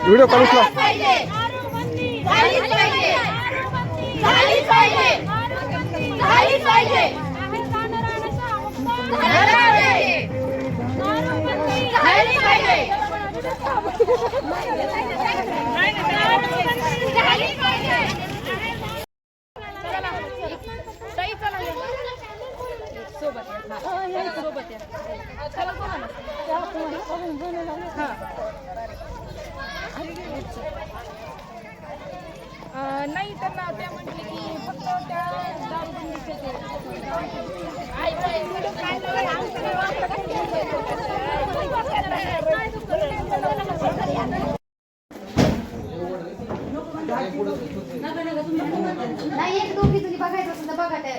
Video काढूच ना. नाही त्यांना त्या म्हटले की फक्त त्या दारूबंदीचे नाही एक दोघी तुम्ही बघायचं असेल तर बघा ते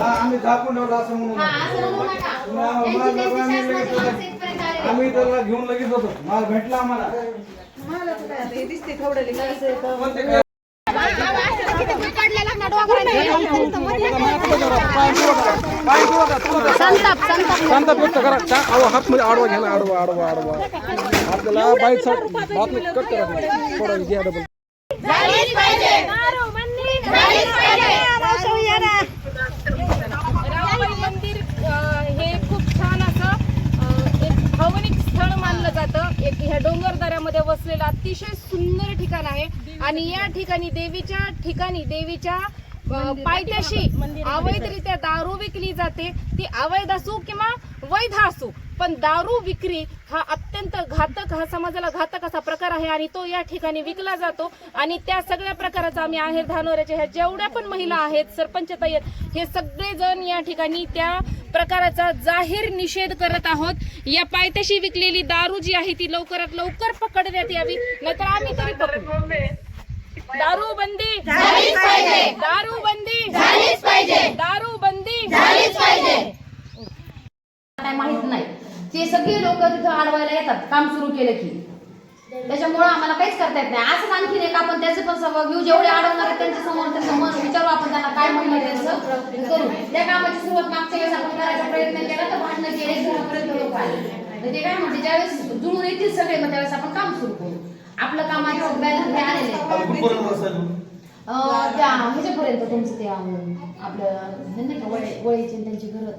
आम्ही झाकून ठेवलं असं म्हणून आम्ही त्याला घेऊन लगेच होतो. माल भेटला आम्हाला. शांत व्यक्त करा. हातमध्ये आडवा घ्या ना. आडवा आडवा आडवा आपल्याला बाईक बातमी कट करा. थोडा घ्या डबल. रामबाई मंदिर हे खूप छान असं एक भावनिक स्थळ मानलं जातं. एक ह्या डोंगरदऱ्यामध्ये वसलेलं अतिशय सुंदर ठिकाण आहे आणि या ठिकाणी देवीच्या पायथ्याशी अवैधरित्या दारू विकली जाते. ती अवैध असो किंवा वैध असो, पण दारू विक्री हा अत्यंत घातक, हा समाजाला घातक असा प्रकार आहे आणि तो या ठिकाणी विकला जातो. आणि त्या सगळ्या प्रकाराचा आम्ही आहेर धानोऱ्याच्या ह्या जेवढ्या पण महिला आहेत, सरपंच ताई आहेत, हे सगळेजण या ठिकाणी त्या प्रकाराचा जाहीर निषेध करत आहोत. या पायथ्याशी विकलेली दारू जी आहे ती लवकरात लवकर पकडण्यात यावी, नाहीतर आम्ही तरी पकडू. दारूबंदी झालीच पाहिजे. दारूबंदी झालीच पाहिजे. दारूबंदी झालीच पाहिजे. काय माहित नाही, ते सगळे लोक तिथं अडवायला येतात काम सुरू केलं की. त्याच्यामुळे आम्हाला काहीच करता येत नाही. असं आणखीन एक आपण त्याचे पण सहभाग घेऊ. जेवढे अडवणार आहेत त्यांच्या समोर त्यांचं मन विचारू, आपण त्यांना काय म्हणणं त्यांचं करू. त्या कामाची सुरुवात मागच्या वेळेस आपण करायचा प्रयत्न केला तर भांडणं केले, घरापर्यंत लोक आले. ते काय म्हणते ज्यावेळेस जुळून येतील सगळे मग त्यावेळेस आपण काम सुरू करू. आपलं कामाचं बॅलन्स हे आलेलं आहे त्या ह्याच्यापर्यंत तुमचं ते आपलं नाही का वळीचे त्यांची घर